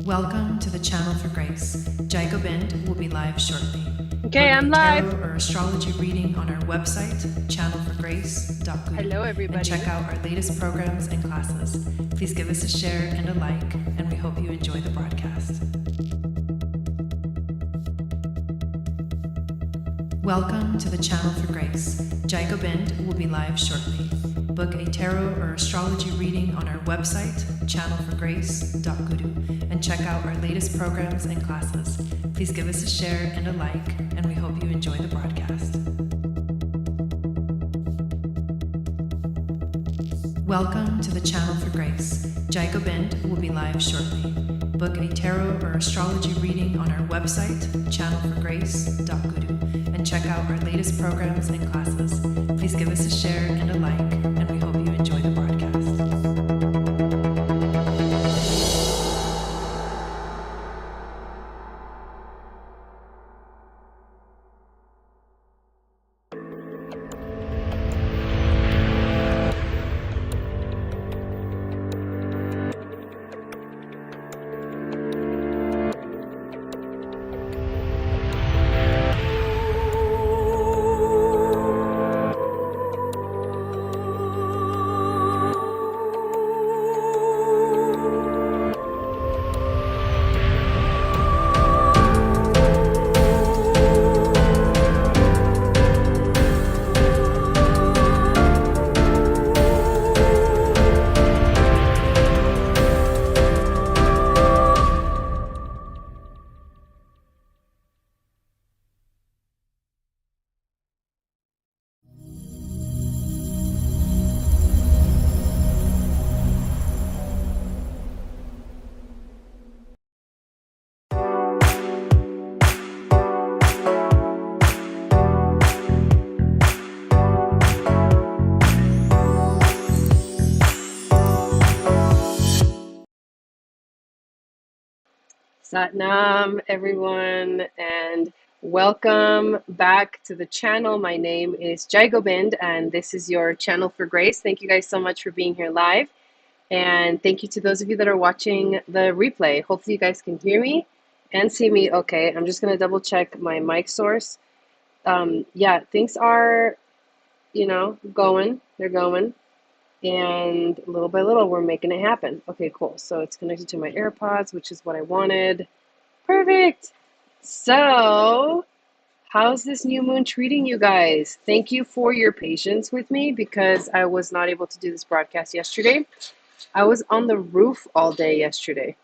Welcome to the Channel for Grace. Gobind will be live shortly. Okay, I'm live. Tarot or astrology reading on our website, channelforgrace.guru. Hello, everybody. And check out our latest programs and classes. Please give us a share and a like, and we hope you enjoy the broadcast. Welcome to the Channel for Grace. Gobind will be live shortly. Book a tarot or astrology reading on our website, channelforgrace.guru, and check out our latest programs and classes. Please give us a share and a like, and we hope you enjoy the broadcast. Welcome to the Channel for Grace. Gobind will be live shortly. Book a tarot or astrology reading on our website, channelforgrace.guru, and check out our latest programs and classes. Please give us a share and a like, and we hope you enjoy the broadcast. Satnam, everyone, and welcome back to the channel. My name is Gobind, and this is your Channel for Grace. Thank you guys so much for being here live, and thank you to those of you that are watching the replay. Hopefully you guys can hear me and see me okay. I'm just going to double check my mic source. Yeah, things are, going. They're going. And little by little, we're making it happen. Okay, cool. So it's connected to my AirPods, which is what I wanted. Perfect. So, how's this new moon treating you guys? Thank you for your patience with me because I was not able to do this broadcast yesterday. I was on the roof all day yesterday.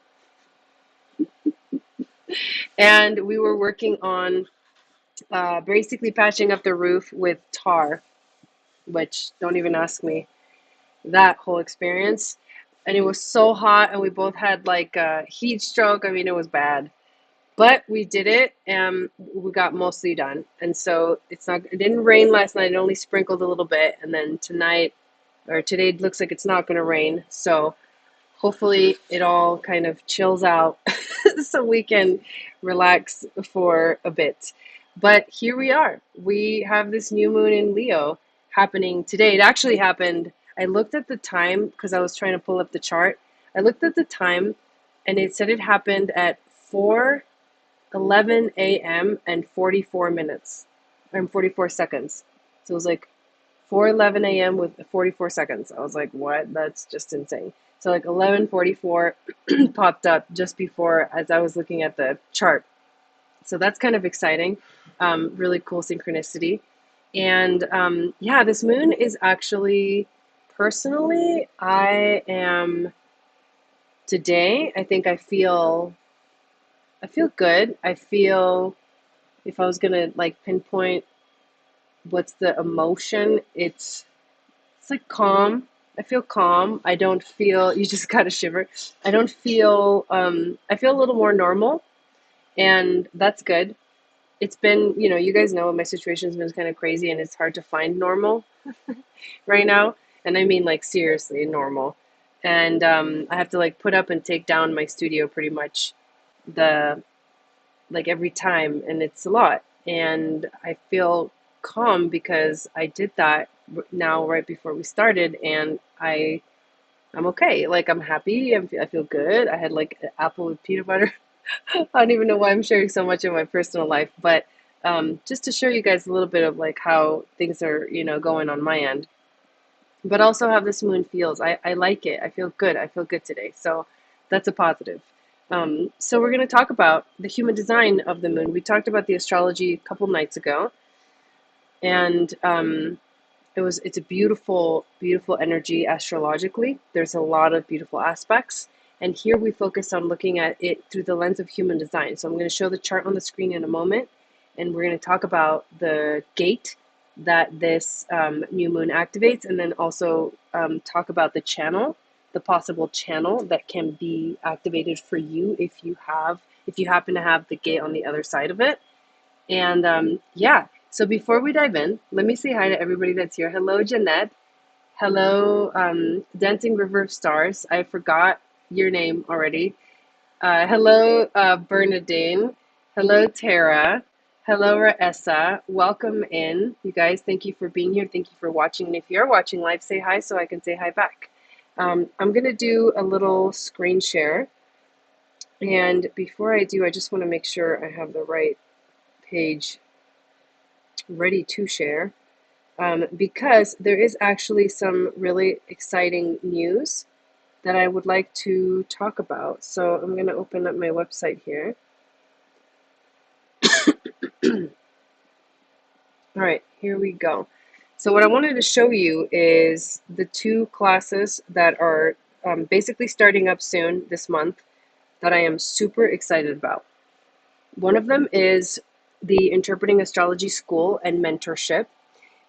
And we were working on basically patching up the roof with tar, which don't even ask me. That whole experience, and it was so hot, and we both had like a heat stroke. I mean, it was bad, but we did it, and we got mostly done. And so it didn't rain last night. It only sprinkled a little bit, and then today it looks like it's not going to rain. So hopefully it all kind of chills out so we can relax for a bit. But here we are. We have this new moon in Leo happening today. It actually happened. I looked at the time because I was trying to pull up the chart. I looked at the time and it said it happened at 4:11 a.m. and 44 minutes and 44 seconds. So it was like 4:11 a.m. with 44 seconds. I was like, what? That's just insane. So like 11:44 popped up just before as I was looking at the chart. So that's kind of exciting. Really cool synchronicity. And yeah, this moon is actually... Personally, I think I feel good. I feel, if I was gonna like pinpoint what's the emotion, it's like calm. I feel calm. I don't feel, you just gotta shiver. I don't feel, I feel a little more normal, and that's good. It's been, you guys know my situation's been kind of crazy, and it's hard to find normal right now. And I mean, like, seriously normal. And I have to like put up and take down my studio pretty much every time, and it's a lot. And I feel calm because I did that now right before we started, and I I'm okay. Like, I'm happy. I feel good. I had like an apple with peanut butter. I don't even know why I'm sharing so much of my personal life, but just to show you guys a little bit of like how things are, going on my end, but also how this moon feels. I like it. I feel good. I feel good today. So that's a positive. So we're going to talk about the human design of the moon. We talked about the astrology a couple nights ago, and it's a beautiful, beautiful energy astrologically. There's a lot of beautiful aspects. And here we focus on looking at it through the lens of human design. So I'm going to show the chart on the screen in a moment, and we're going to talk about the gate that this new moon activates, and then also talk about the channel, the possible channel that can be activated for you if you happen to have the gate on the other side of it. And yeah, so before we dive in, let me say hi to everybody that's here. Hello, Jeanette. Hello, Dancing River of Stars. I forgot your name already. Hello, Bernadine. Hello, Tara. Hello, Raessa. Welcome in. You guys, thank you for being here. Thank you for watching. And if you're watching live, say hi so I can say hi back. I'm going to do a little screen share. And before I do, I just want to make sure I have the right page ready to share, because there is actually some really exciting news that I would like to talk about. So I'm going to open up my website here. All right, here we go. So what I wanted to show you is the two classes that are basically starting up soon this month that I am super excited about. One of them is the Interpreting Astrology School and Mentorship.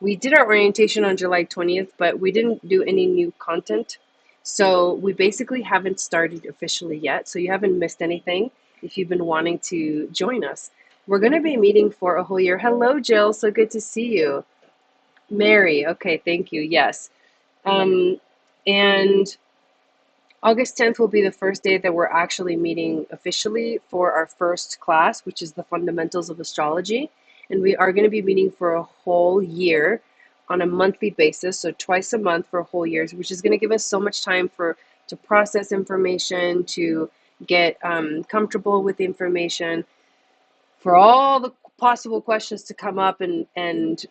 We did our orientation on July 20th, but we didn't do any new content. So we basically haven't started officially yet. So you haven't missed anything if you've been wanting to join us. We're going to be meeting for a whole year. Hello, Jill. So good to see you. Mary. Okay, thank you. Yes. And August 10th will be the first day that we're actually meeting officially for our first class, which is the Fundamentals of Astrology. And we are going to be meeting for a whole year on a monthly basis, so twice a month for a whole year, which is going to give us so much time to process information, to get comfortable with the information, for all the possible questions to come up and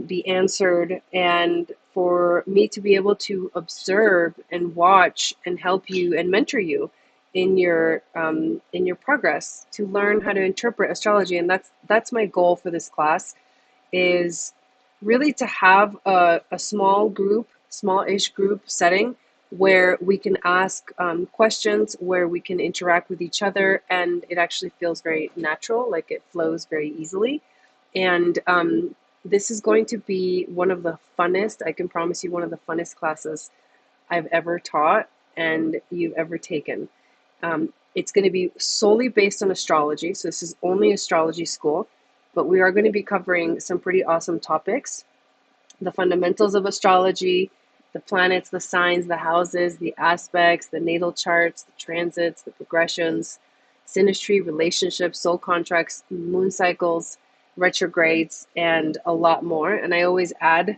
be answered, and for me to be able to observe and watch and help you and mentor you in your progress to learn how to interpret astrology. And that's my goal for this class, is really to have a small-ish group setting where we can ask questions, where we can interact with each other, and it actually feels very natural, like it flows very easily. And this is going to be one of the funnest, I can promise you, one of the funnest classes I've ever taught and you've ever taken. It's going to be solely based on astrology, so this is only astrology school, but we are going to be covering some pretty awesome topics: the fundamentals of astrology, the planets, the signs, the houses, the aspects, the natal charts, the transits, the progressions, synastry, relationships, soul contracts, moon cycles, retrogrades, and a lot more. And I always add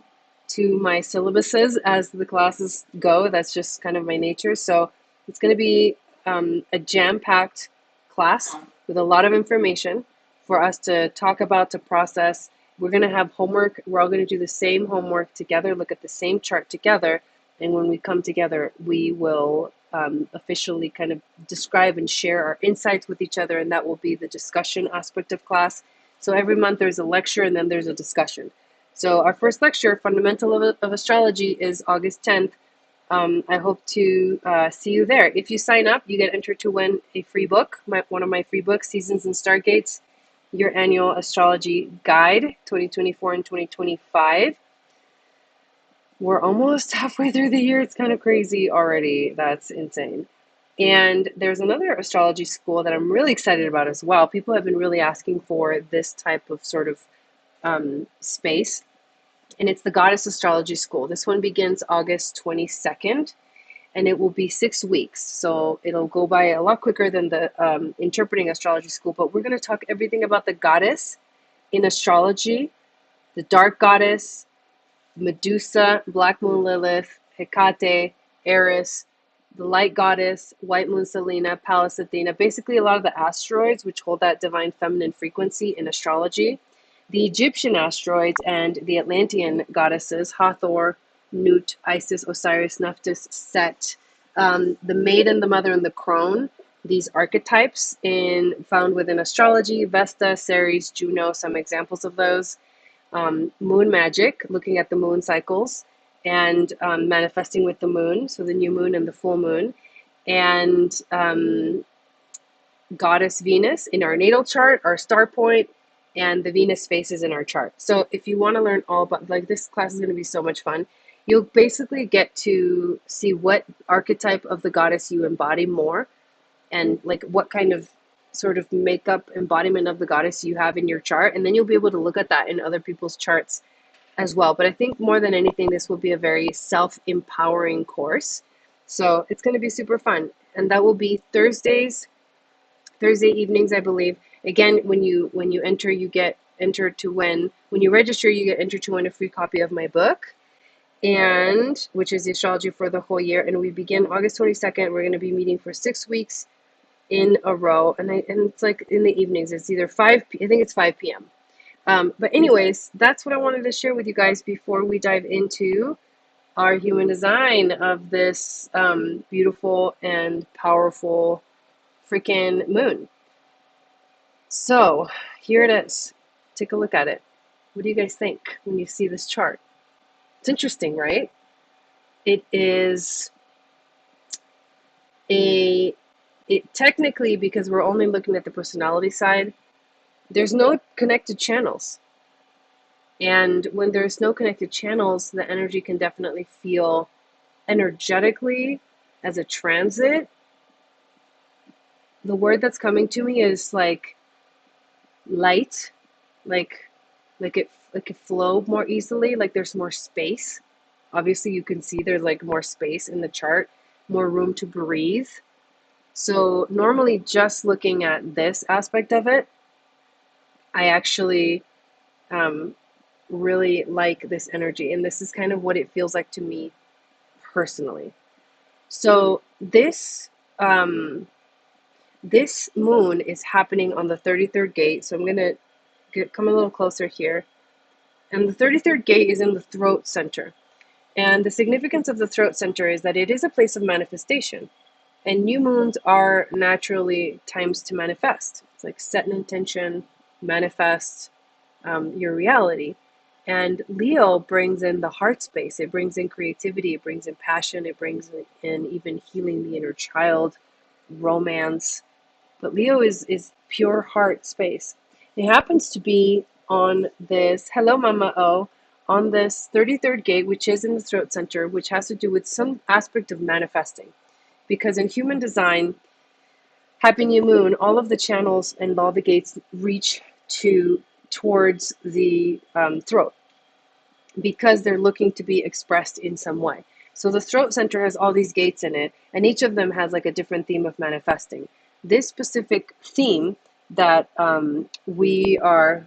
to my syllabuses as the classes go. That's just kind of my nature. So it's going to be a jam-packed class with a lot of information for us to talk about, to process. We're going to have homework. We're all going to do the same homework together, look at the same chart together. And when we come together, we will officially kind of describe and share our insights with each other. And that will be the discussion aspect of class. So every month there's a lecture and then there's a discussion. So our first lecture, Fundamental of Astrology, is August 10th. I hope to see you there. If you sign up, you get entered to win a free book, one of my free books, Seasons and Stargates, Your Annual Astrology Guide, 2024 and 2025. We're almost halfway through the year. It's kind of crazy already. That's insane. And there's another astrology school that I'm really excited about as well. People have been really asking for this type of sort of space. And it's the Goddess Astrology School. This one begins August 22nd, and it will be 6 weeks. So it'll go by a lot quicker than the Interpreting Astrology School. But we're going to talk everything about the goddess in astrology, the dark goddess, Medusa, Black Moon Lilith, Hecate, Eris, the light goddess, white moon Selena, Pallas Athena, basically a lot of the asteroids which hold that divine feminine frequency in astrology. The Egyptian asteroids and the Atlantean goddesses, Hathor, Nut, Isis, Osiris, Nephthys, Set, the maiden, the mother, and the crone, these archetypes found within astrology, Vesta, Ceres, Juno, some examples of those. Moon magic, looking at the moon cycles and manifesting with the moon, so the new moon and the full moon, and goddess Venus in our natal chart, our star point, and the Venus phases in our chart. So if you want to learn all about, like, this class is going to be so much fun. You'll basically get to see what archetype of the goddess you embody more, and like what kind of sort of makeup embodiment of the goddess you have in your chart, and then you'll be able to look at that in other people's charts as well. But I think more than anything, this will be a very self-empowering course, so it's going to be super fun. And that will be Thursday evenings, I believe. Again, when you enter, you get entered to win. When you register, you get entered to win a free copy of my book, and which is the astrology for the whole year. And we begin August 22nd. We're going to be meeting for 6 weeks in a row, and it's like in the evenings. It's either I think it's 5 p.m. But anyways, that's what I wanted to share with you guys before we dive into our human design of this beautiful and powerful freaking moon. So here it is. Take a look at it. What do you guys think when you see this chart? It's interesting, right? It is it technically, because we're only looking at the personality side, there's no connected channels. And when there's no connected channels, the energy can definitely feel energetically as a transit. The word that's coming to me is like light, like it could flow more easily, like there's more space. Obviously you can see there's like more space in the chart, more room to breathe. So normally just looking at this aspect of it, I actually really like this energy, and this is kind of what it feels like to me personally. So this moon is happening on the 33rd gate. So I'm going to come a little closer here. And the 33rd gate is in the throat center. And the significance of the throat center is that it is a place of manifestation. And new moons are naturally times to manifest. It's like set an intention, manifest your reality. And Leo brings in the heart space. It brings in creativity. It brings in passion. It brings in even healing the inner child, romance. But Leo is pure heart space. It happens to be on this, hello Mama O, on this 33rd gate, which is in the throat center, which has to do with some aspect of manifesting. Because in human design, Happy New Moon, all of the channels and all the gates reach towards the throat, because they're looking to be expressed in some way. So the throat center has all these gates in it, and each of them has like a different theme of manifesting. This specific theme that we are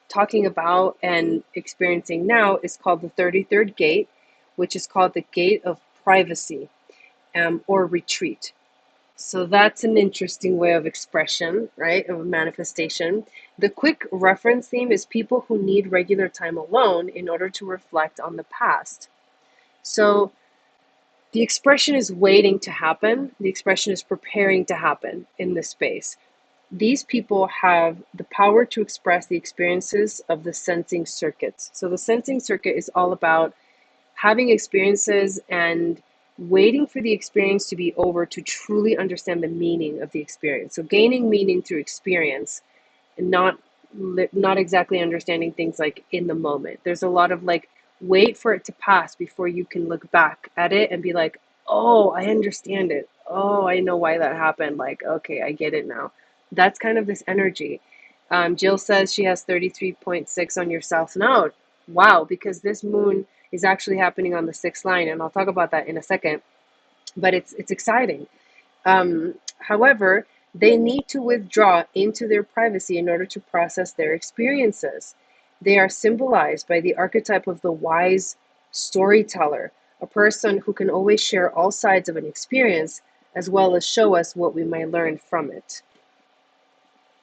talking about and experiencing now is called the 33rd gate, which is called the gate of privacy or retreat. So that's an interesting way of expression, right, of manifestation. The quick reference theme is people who need regular time alone in order to reflect on the past. So the expression is waiting to happen. The expression is preparing to happen in this space. These people have the power to express the experiences of the sensing circuits. So the sensing circuit is all about having experiences and waiting for the experience to be over to truly understand the meaning of the experience. So gaining meaning through experience, and not exactly understanding things like in the moment. There's a lot of like, wait for it to pass before you can look back at it and be like, oh, I understand it. Oh, I know why that happened. Like, okay, I get it now. That's kind of this energy. Jill says she has 33.6 on your south node. Wow, because this moon is actually happening on the 6th line, and I'll talk about that in a second. But it's exciting. However, they need to withdraw into their privacy in order to process their experiences. They are symbolized by the archetype of the wise storyteller, a person who can always share all sides of an experience as well as show us what we might learn from it.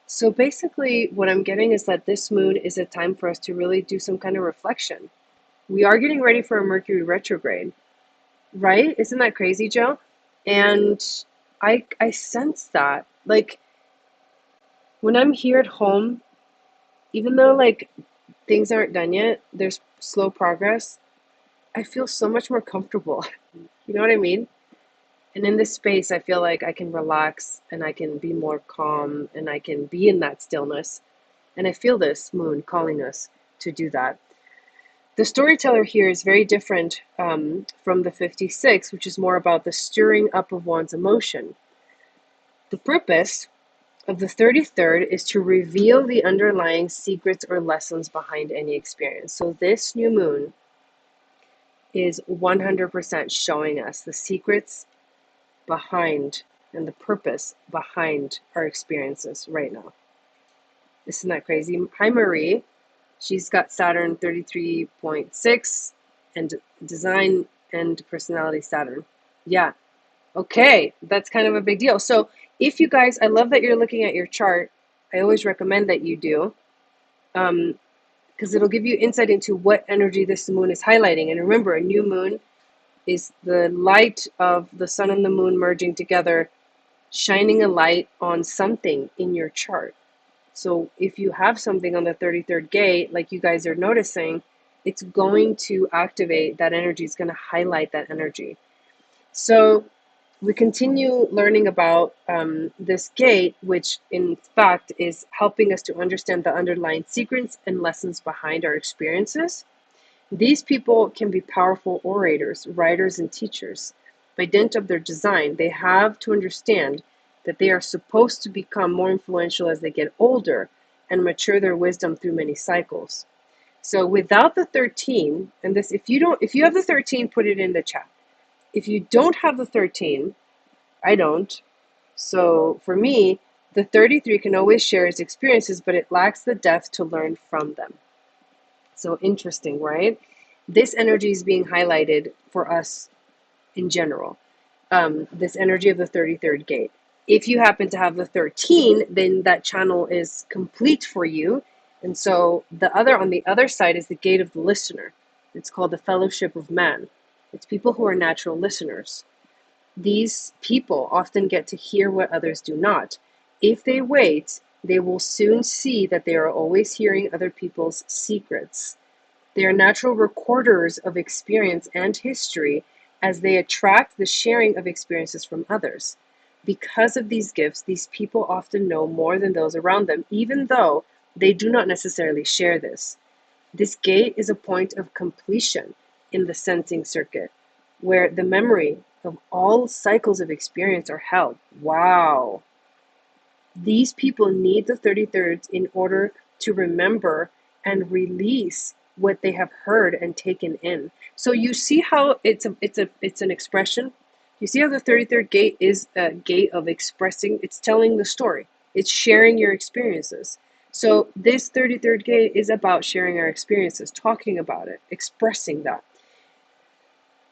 So basically, what I'm getting is that this moon is a time for us to really do some kind of reflection. We are getting ready for a Mercury retrograde, right? Isn't that crazy, Joe? And I sense that. Like, when I'm here at home, even though like things aren't done yet, there's slow progress, I feel so much more comfortable. You know what I mean? And in this space, I feel like I can relax and I can be more calm and I can be in that stillness. And I feel this moon calling us to do that. The storyteller here is very different from the 56, which is more about the stirring up of one's emotion. The purpose of the 33rd is to reveal the underlying secrets or lessons behind any experience. So this new moon is 100% showing us the secrets behind and the purpose behind our experiences right now. Isn't that crazy? Hi, Marie. She's got Saturn 33.6 and design and personality Saturn. Yeah. Okay. That's kind of a big deal. So if you guys, I love that you're looking at your chart. I always recommend that you do, because it'll give you insight into what energy this moon is highlighting. And remember, a new moon is the light of the sun and the moon merging together, shining a light on something in your chart. So if you have something on the 33rd gate, like you guys are noticing, it's going to activate that energy. It's going to highlight that energy. So we continue learning about this gate, which in fact is helping us to understand the underlying secrets and lessons behind our experiences. These people can be powerful orators, writers, and teachers. By dint of their design, they have to understand that they are supposed to become more influential as they get older and mature their wisdom through many cycles. So without the 13, and this, if you have the 13, put it in the chat. If you don't have the 13, I don't. So for me, the 33 can always share its experiences, but it lacks the depth to learn from them. So interesting, right? This energy is being highlighted for us in general. This energy of the 33rd gate. If you happen to have the 13, then that channel is complete for you. And so on the other side is the gate of the listener. It's called the fellowship of man. It's people who are natural listeners. These people often get to hear what others do not. If they wait, they will soon see that they are always hearing other people's secrets. They are natural recorders of experience and history as they attract the sharing of experiences from others. Because of these gifts, these people often know more than those around them, even though they do not necessarily share this. This gate is a point of completion in the sensing circuit, where the memory of all cycles of experience are held. Wow. These people need the 33rds in order to remember and release what they have heard and taken in. So you see how it's an expression. You see how the 33rd gate is a gate of expressing. It's telling the story. It's sharing your experiences. So this 33rd gate is about sharing our experiences, talking about it, expressing that.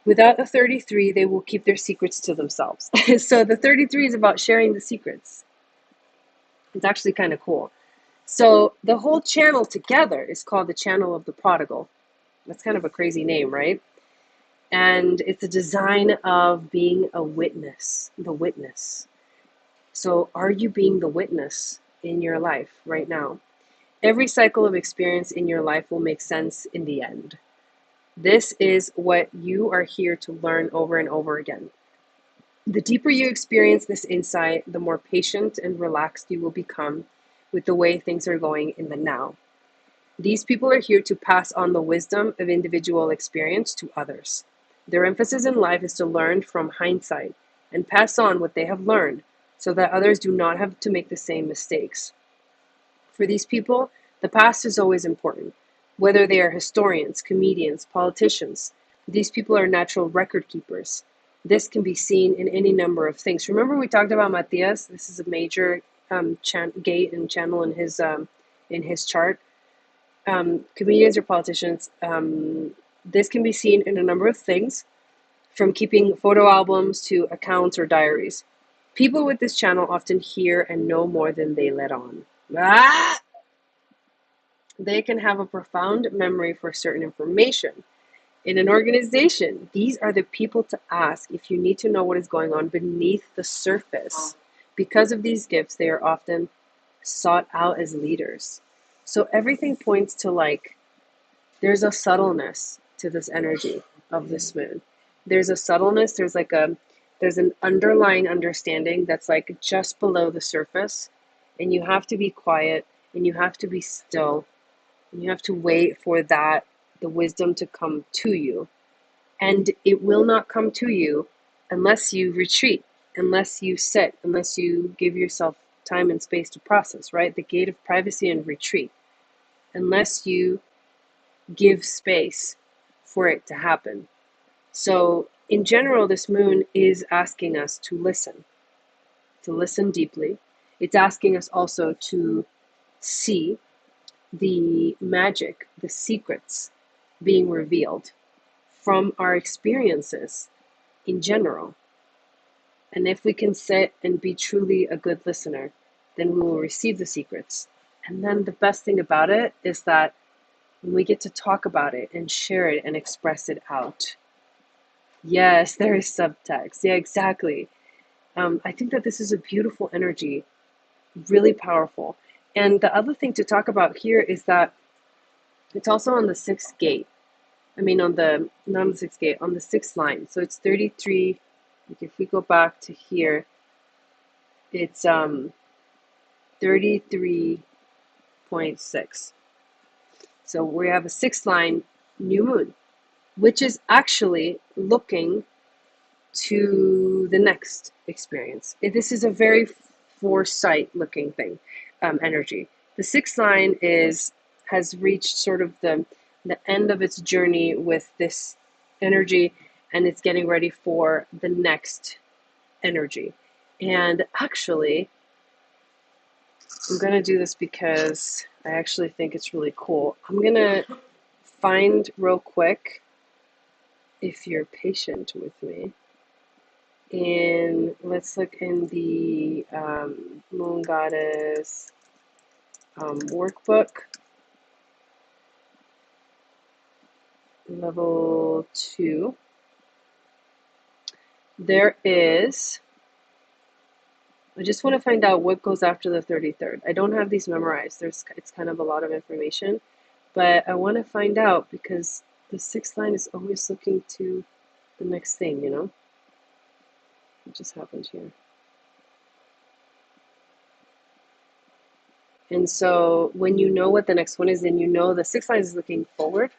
Without the 33, they will keep their secrets to themselves. So the 33 is about sharing the secrets. It's actually kind of cool. So the whole channel together is called the channel of the prodigal. That's kind of a crazy name, right? And it's a design of being a witness, the witness. So are you being the witness in your life right now? Every cycle of experience in your life will make sense in the end. This is what you are here to learn over and over again. The deeper you experience this insight, the more patient and relaxed you will become with the way things are going in the now. These people are here to pass on the wisdom of individual experience to others. Their emphasis in life is to learn from hindsight and pass on what they have learned so that others do not have to make the same mistakes. For these people, the past is always important. Whether they are historians, comedians, politicians, these people are natural record keepers. This can be seen in any number of things. Remember we talked about Matthias? This is a major gate and channel in his chart. Comedians or politicians, this can be seen in a number of things. from keeping photo albums to accounts or diaries. People with this channel often hear and know more than they let on. Ah! They can have a profound memory for certain information. In an organization, these are the people to ask if you need to know what is going on beneath the surface. Because of these gifts, they are often sought out as leaders. So everything points to like, there's a subtleness to this energy of this moon. There's a subtleness, there's an underlying understanding that's like just below the surface, and you have to be quiet and you have to be still and you have to wait for that, the wisdom to come to you. And it will not come to you unless you retreat, unless you sit, unless you give yourself time and space to process, right? The gate of privacy and retreat. Unless you give space for it to happen. So, in general, this moon is asking us to listen deeply. It's asking us also to see the magic, the secrets being revealed from our experiences in general. And if we can sit and be truly a good listener, then we will receive the secrets. And then the best thing about it is that when we get to talk about it and share it and express it out. Yes, there is subtext. Yeah, exactly. I think that this is a beautiful energy, really powerful. And the other thing to talk about here is that it's also on the sixth gate. I mean, not on the sixth gate, on the sixth line. So it's 33. If we go back to here, it's 33.6. So we have a sixth line new moon, which is actually looking to the next experience. This is a very foresight looking thing, energy. The sixth line has reached sort of the end of its journey with this energy, and it's getting ready for the next energy. And actually, I'm going to do this because I actually think it's really cool. I'm going to find real quick, if you're patient with me, and let's look in the Moon Goddess workbook, level 2. There is, I just want to find out what goes after the 33rd. I don't have these memorized. It's kind of a lot of information, but I want to find out because the sixth line is always looking to the next thing, you know? What just happened here? And so when you know what the next one is, then you know the sixth line is looking forward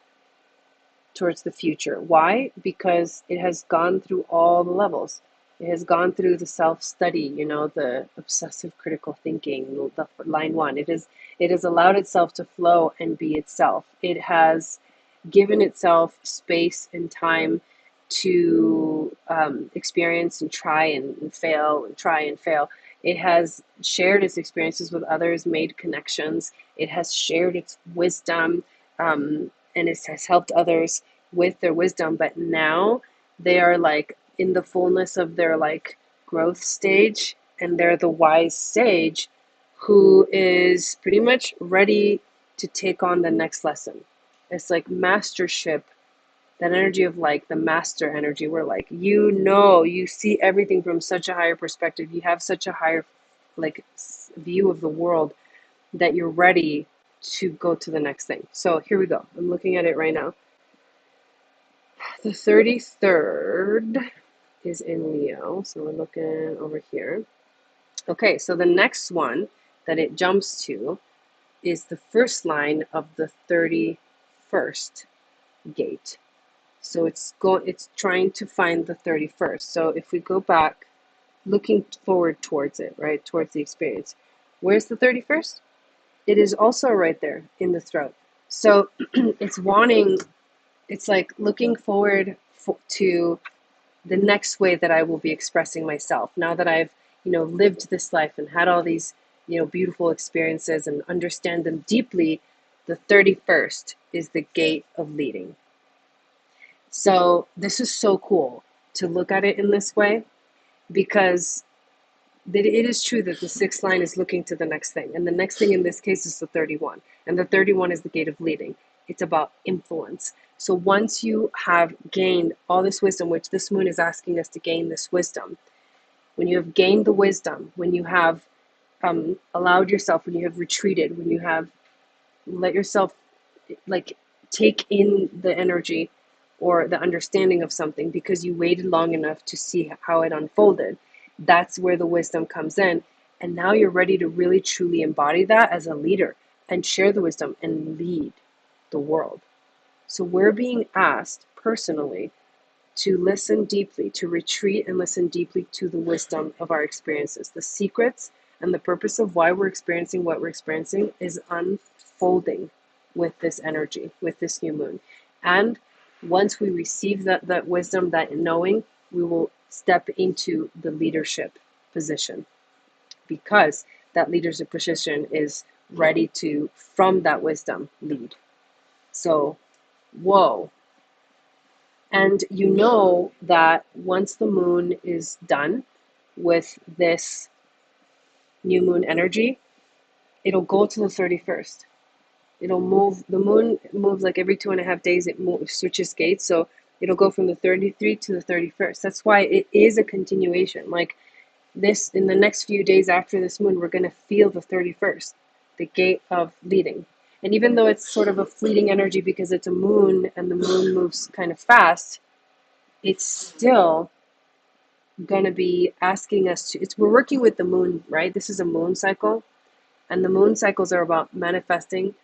towards the future. Why? Because it has gone through all the levels. It has gone through the self-study, you know, the obsessive critical thinking, the line 1. It has allowed itself to flow and be itself. It has given itself space and time to experience and try and fail and try and fail. It has shared its experiences with others, made connections. It has shared its wisdom, and it has helped others with their wisdom. But now they are like in the fullness of their like growth stage, and they're the wise sage who is pretty much ready to take on the next lesson. It's like mastership, that energy of like the master energy, where like, you know, you see everything from such a higher perspective, you have such a higher like view of the world that you're ready to go to the next thing. So here we go. I'm looking at it right now. The 33rd is in Leo, so we're looking over here. Okay, so the next one that it jumps to is the first line of the 31st gate. So it's trying to find the 31st. So if we go back, looking forward towards it, right, towards the experience, where's the 31st? It is also right there in the throat. So it's like looking forward to the next way that I will be expressing myself. Now that I've, you know, lived this life and had all these, you know, beautiful experiences and understand them deeply, the 31st is the gate of leading. So this is so cool to look at it in this way, because it is true that the sixth line is looking to the next thing. And the next thing in this case is the 31. And the 31 is the gate of leading. It's about influence. So once you have gained all this wisdom, which this moon is asking us to gain this wisdom, when you have gained the wisdom, when you have allowed yourself, when you have retreated, when you have let yourself like take in the energy or the understanding of something because you waited long enough to see how it unfolded, that's where the wisdom comes in. And now you're ready to really truly embody that as a leader and share the wisdom and lead the world. So we're being asked personally to listen deeply, to retreat and listen deeply to the wisdom of our experiences. The secrets and the purpose of why we're experiencing what we're experiencing is unfolding with this energy, with this new moon. And once we receive that wisdom, that knowing, we will step into the leadership position, because that leadership position is ready to, from that wisdom, lead. So, whoa. And you know that once the moon is done with this new moon energy, it'll go to the 31st. It'll move, the moon moves like every 2.5 days, it switches gates. So it'll go from the 33 to the 31st. That's why it is a continuation. Like this, in the next few days after this moon, we're going to feel the 31st, the gate of leading. And even though it's sort of a fleeting energy because it's a moon and the moon moves kind of fast, it's still going to be asking us to, we're working with the moon, right? This is a moon cycle. And the moon cycles are about manifesting.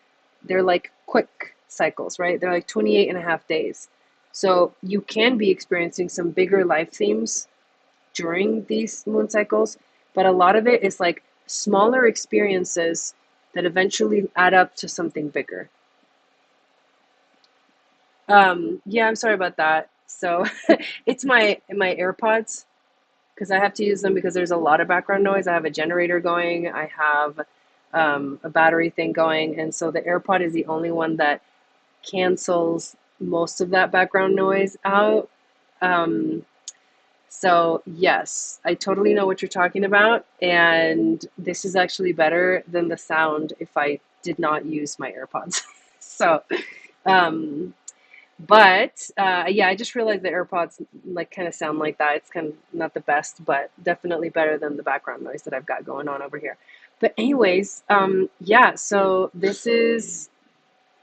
They're like quick cycles, right? They're like 28.5 days. So you can be experiencing some bigger life themes during these moon cycles, but a lot of it is like smaller experiences that eventually add up to something bigger. Yeah, I'm sorry about that. So it's my AirPods, because I have to use them because there's a lot of background noise. I have a generator going. I have a battery thing going. And so the AirPod is the only one that cancels most of that background noise out. So yes, I totally know what you're talking about. And this is actually better than the sound if I did not use my AirPods. So, yeah, I just realized the AirPods like kind of sound like that. It's kind of not the best, but definitely better than the background noise that I've got going on over here. But anyways, yeah, so this is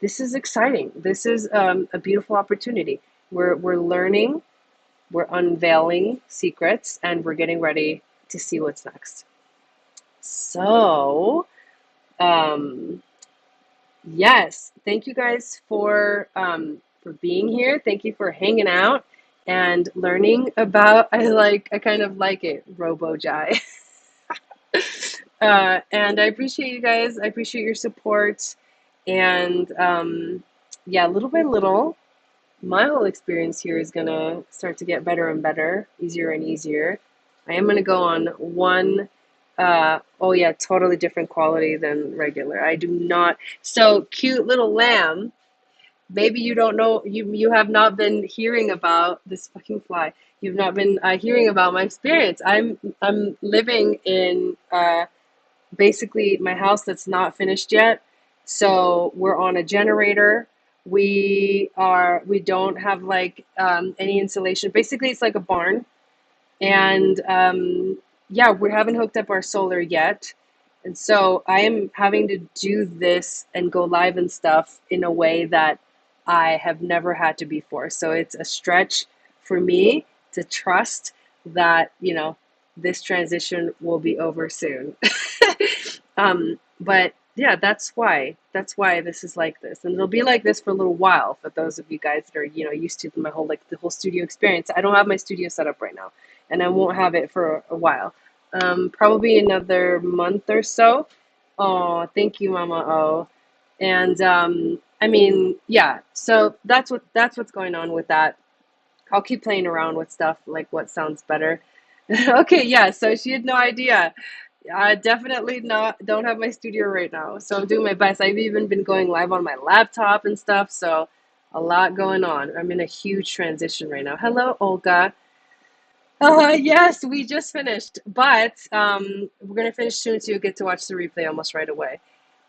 exciting. This is a beautiful opportunity. We're learning, we're unveiling secrets, and we're getting ready to see what's next. So, yes, thank you guys for being here. Thank you for hanging out and learning about. I kind of like it, Robo Jai. And I appreciate you guys. I appreciate your support. And yeah, little by little, my whole experience here is gonna start to get better and better, easier and easier. I am gonna go on one. Oh yeah, totally different quality than regular. I do not. So cute little lamb. Maybe you don't know. You have not been hearing about this fucking fly. You've not been hearing about my experience. I'm living in basically my house that's not finished yet. So we're on a generator. We don't have like any insulation. Basically, it's like a barn, and yeah, we haven't hooked up our solar yet. And so I am having to do this and go live and stuff in a way that I have never had to before. So it's a stretch for me to trust that, this transition will be over soon. But yeah, that's why this is like this. And it'll be like this for a little while for those of you guys that are, used to my whole, the whole studio experience. I don't have my studio set up right now, and I won't have it for a while. Probably another month or so. Oh, thank you, Mama O. And I mean, yeah, so that's what's going on with that. I'll keep playing around with stuff, like what sounds better. Okay, yeah, so she had no idea. I definitely don't have my studio right now, so I'm doing my best. I've even been going live on my laptop and stuff, so a lot going on. I'm in a huge transition right now. Hello, Olga. Yes, we just finished, but we're gonna finish soon, so you get to watch the replay almost right away.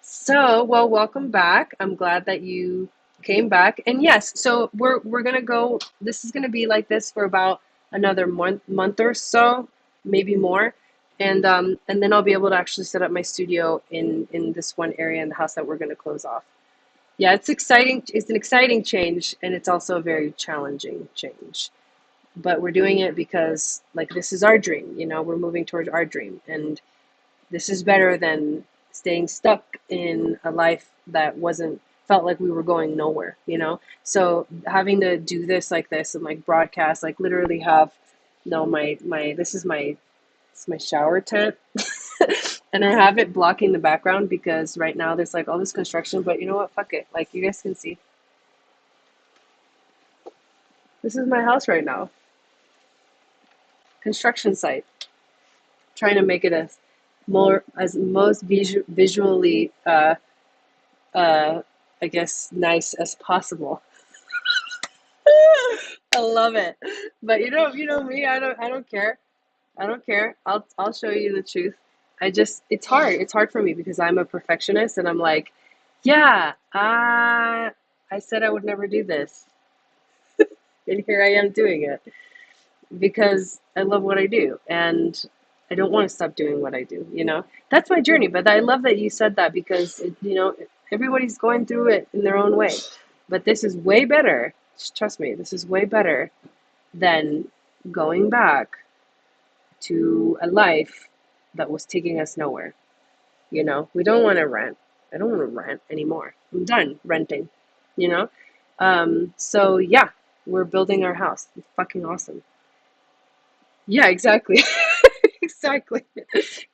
So, well, welcome back. I'm glad that you came back. And yes, so we're gonna go. This is gonna be like this for about another month or so, maybe more, and then I'll be able to actually set up my studio in this one area in the house that we're gonna close off. Yeah, it's exciting. It's an exciting change, and it's also a very challenging change, but we're doing it because like this is our dream, we're moving towards our dream, and this is better than staying stuck in a life that wasn't felt like we were going nowhere. So having to do this like this and like broadcast, like literally have no my this is my it's my shower tent. And I have it blocking the background because right now there's like all this construction, but you know what, fuck it, like you guys can see, this is my house right now, construction site, trying to make it as most visually uh I guess nice as possible. I love it. But you know me, I don't care. I don't care. I'll show you the truth. It's hard. It's hard for me because I'm a perfectionist, and I'm like, yeah, I said I would never do this. And here I am doing it because I love what I do, and I don't want to stop doing what I do. That's my journey. But I love that you said that because everybody's going through it in their own way. But this is way better. Trust me, this is way better than going back to a life that was taking us nowhere. We don't want to rent. I don't want to rent anymore. I'm done renting. You know. So yeah, we're building our house. It's fucking awesome. Yeah, exactly. Exactly.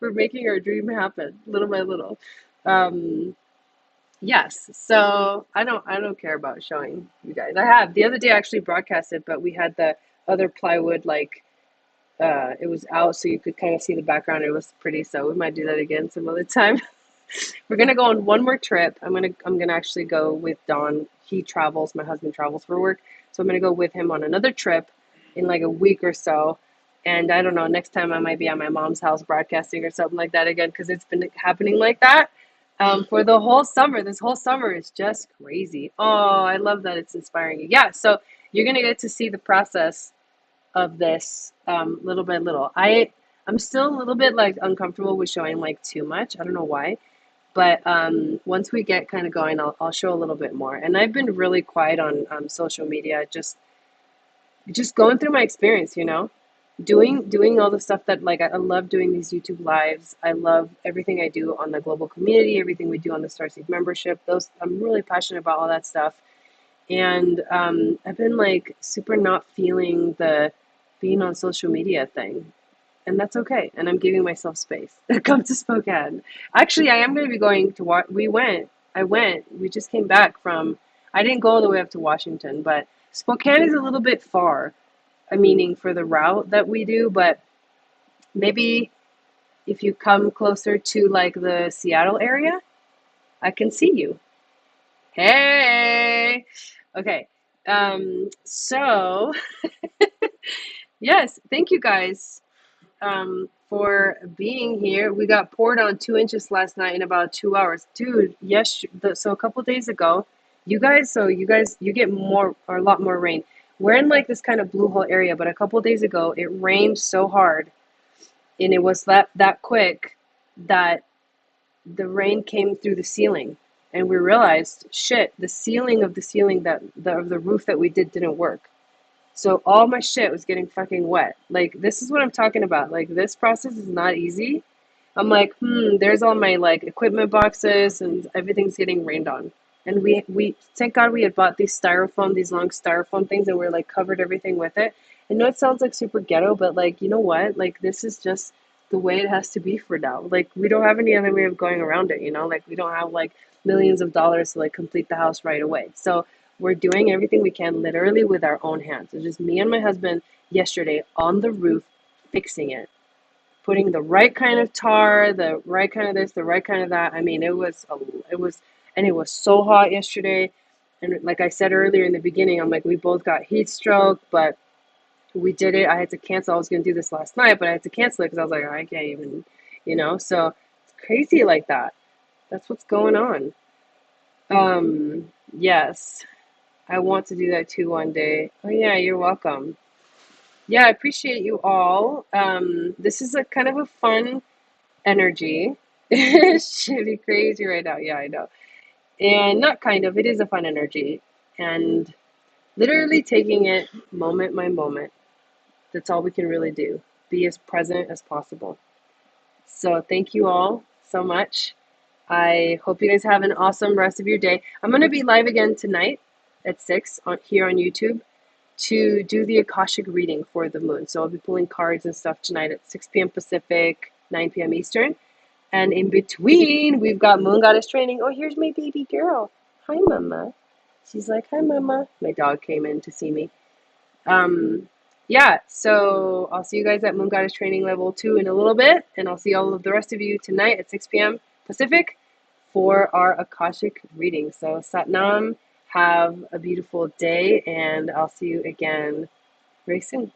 We're making our dream happen little by little. Um, yes. So I don't care about showing you guys. I have the other day I actually broadcasted, but we had the other plywood like it was out so you could kind of see the background. It was pretty, so we might do that again some other time. We're gonna go on one more trip. I'm gonna actually go with Don. He travels, my husband travels for work. So I'm gonna go with him on another trip in like a week or so. And I don't know, next time I might be at my mom's house broadcasting or something like that again, because it's been happening like that for the whole summer. This whole summer is just crazy. Oh, I love that it's inspiring you. Yeah, so you're gonna get to see the process of this little by little. I'm still a little bit like uncomfortable with showing like too much. I don't know why. But once we get kind of going, I'll show a little bit more. And I've been really quiet on social media, just going through my experience, doing all the stuff that like I love doing these YouTube lives. I love everything I do on the global community, everything we do on the STARSEED membership. Those I'm really passionate about all that stuff. And I've been like super not feeling the being on social media thing, and that's okay. And I'm giving myself space. Come to Spokane. Actually, I am going to be going to I went. We just came back from. I didn't go all the way up to Washington, but Spokane is a little bit far. Meaning for the route that we do, but maybe if you come closer to like the Seattle area, I can see you. Hey. Okay. So yes, thank you guys for being here. We got poured on 2 inches last night in about 2 hours. Dude, yes, so a couple days ago, you get more or a lot more rain. We're in like this kind of blue hole area, but a couple days ago it rained so hard and it was that quick that the rain came through the ceiling. And we realized, shit, the ceiling of the ceiling of the roof that we didn't work. So all my shit was getting fucking wet. Like this is what I'm talking about. Like this process is not easy. I'm like, there's all my like equipment boxes and everything's getting rained on. And we thank God we had bought these long styrofoam things, and we're like covered everything with it. I know it sounds like super ghetto, but like you know what? Like this is just the way it has to be for now. Like we don't have any other way of going around it. Like we don't have like millions of dollars to like complete the house right away. So we're doing everything we can literally with our own hands. It's just me and my husband yesterday on the roof fixing it, putting the right kind of tar, the right kind of this, the right kind of that. I mean, and it was so hot yesterday. And like I said earlier in the beginning, I'm like, we both got heat stroke, but we did it. I had to cancel. I was going to do this last night, but I had to cancel it because I was like, I can't even, so it's crazy like that. That's what's going on. Yes, I want to do that too one day. Oh yeah, you're welcome. Yeah, I appreciate you all. This is a kind of a fun energy. It should be crazy right now. Yeah, I know. And not kind of, it is a fun energy. And literally taking it moment by moment. That's all we can really do. Be as present as possible. So thank you all so much. I hope you guys have an awesome rest of your day. I'm going to be live again tonight at 6 here on YouTube to do the Akashic reading for the moon. So I'll be pulling cards and stuff tonight at 6 p.m. Pacific, 9 p.m. Eastern. And in between, we've got Moon Goddess training. Oh, here's my baby girl. Hi, Mama. She's like, hi, Mama. My dog came in to see me. Yeah, so I'll see you guys at Moon Goddess Training Level 2 in a little bit, and I'll see all of the rest of you tonight at 6 p.m. Pacific for our Akashic reading. So Satnam, have a beautiful day, and I'll see you again very soon.